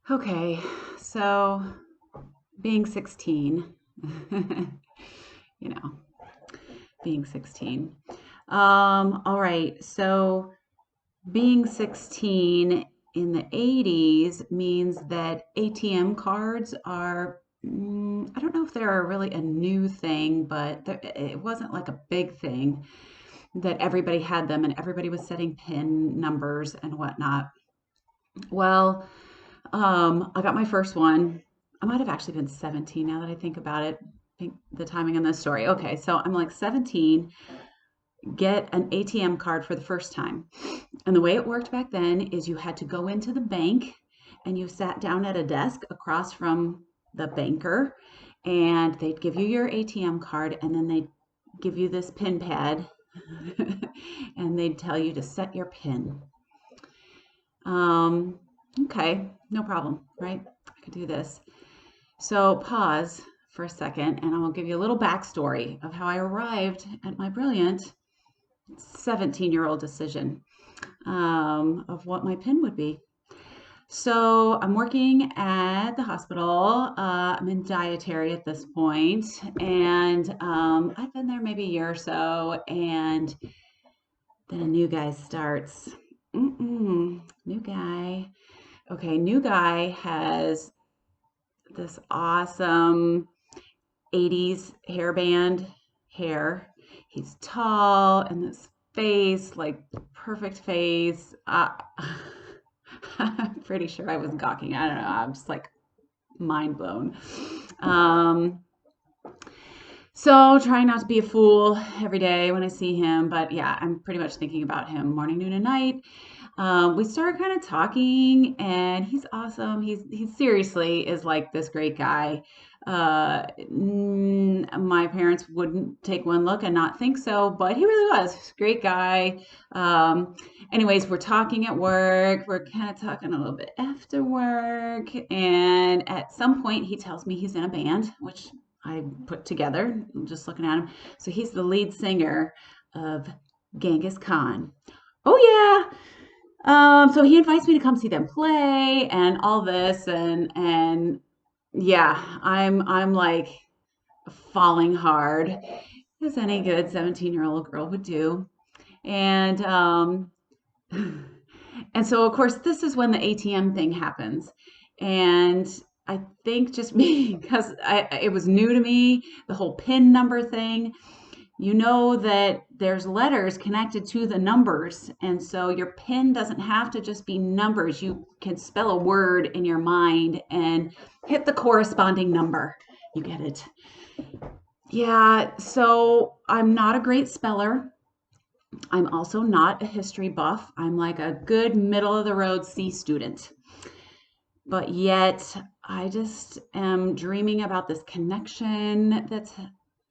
Okay, so being 16, you know, being 16. All right, so being 16 in the 80s means that ATM cards are, I don't know if they're really a new thing, but it wasn't like a big thing that everybody had them and everybody was setting PIN numbers and whatnot. Well, I got my first one. I might have actually been 17 now that I think about it. Think the timing on this story. Okay, so I'm like 17, get an ATM card for the first time. And the way it worked back then is you had to go into the bank and you sat down at a desk across from the banker and they'd give you your ATM card and then they'd give you this PIN pad and they'd tell you to set your PIN. Um, okay, no problem, right? I could do this. So pause for a second, and I will give you a little backstory of how I arrived at my brilliant 17-year-old decision of what my PIN would be. So I'm working at the hospital. I'm in dietary at this point, and I've been there maybe a year or so, and then a new guy starts. New guy. Okay, new guy has this awesome 80s hairband hair. He's tall and this face, like perfect face. I'm pretty sure I was gawking. I don't know. I'm just like mind blown. Um, so trying not to be a fool every day when I see him, but yeah, I'm pretty much thinking about him morning, noon, and night. We started kind of talking, and he's awesome. He seriously is like this great guy. My parents wouldn't take one look and not think so, but he really was great guy. Um, Anyways, we're talking at work. We're kind of talking a little bit after work, and at some point, he tells me he's in a band, which I put together just looking at him. So he's the lead singer of Genghis Khan. Oh yeah. So he invites me to come see them play and all this and yeah, I'm like falling hard as any good 17-year-old girl would do. And and so of course this is when the ATM thing happens. And I think just because it was new to me, the whole PIN number thing, you know that there's letters connected to the numbers. And so your PIN doesn't have to just be numbers. You can spell a word in your mind and hit the corresponding number. You get it. Yeah, so I'm not a great speller. I'm also not a history buff. I'm like a good middle of the road C student. But yet, I just am dreaming about this connection that's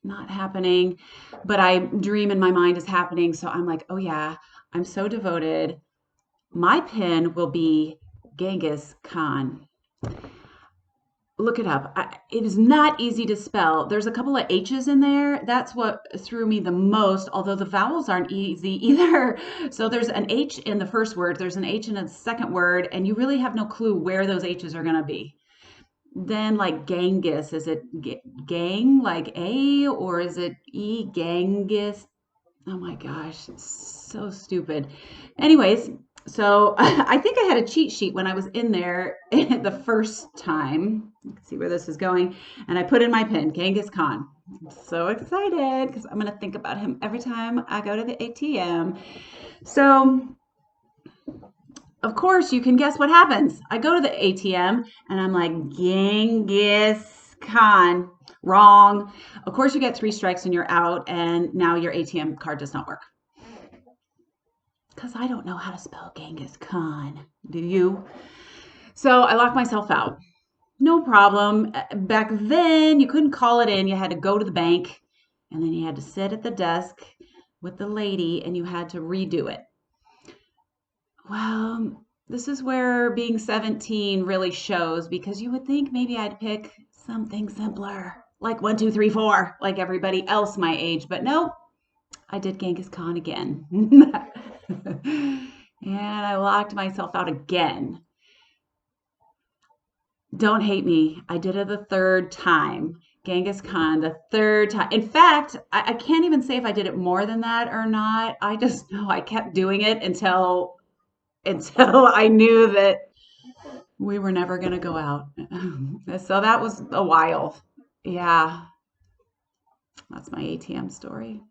not happening, but I dream in my mind is happening. So I'm like, oh yeah, I'm so devoted. My pin will be Genghis Khan. Look it up. It is not easy to spell. There's a couple of H's in there. That's what threw me the most, although the vowels aren't easy either. So there's an H in the first word, there's an H in the second word, and you really have no clue where those H's are going to be. Then like Genghis, is it gang like A or is it Genghis? Oh my gosh, so stupid. Anyways, so I think I had a cheat sheet when I was in there the first time. You can see where this is going. And I put in my pin, Genghis Khan. I'm so excited because I'm going to think about him every time I go to the ATM. So, of course, you can guess what happens. I go to the ATM and I'm like, Genghis Khan. Wrong. Of course, you get three strikes and you're out, and now your ATM card does not work. Because I don't know how to spell Genghis Khan. Do you? So I locked myself out. No problem. Back then, you couldn't call it in. You had to go to the bank and then you had to sit at the desk with the lady and you had to redo it. Well, this is where being 17 really shows because you would think maybe I'd pick something simpler, like 1, 2, 3, 4, like everybody else my age, but no, I did Genghis Khan again. And I locked myself out again. Don't hate me. I did it the third time. Genghis Khan, the third time. In fact, I can't even say if I did it more than that or not. I just know I kept doing it until I knew that we were never going to go out. So that was a while. Yeah, that's my ATM story.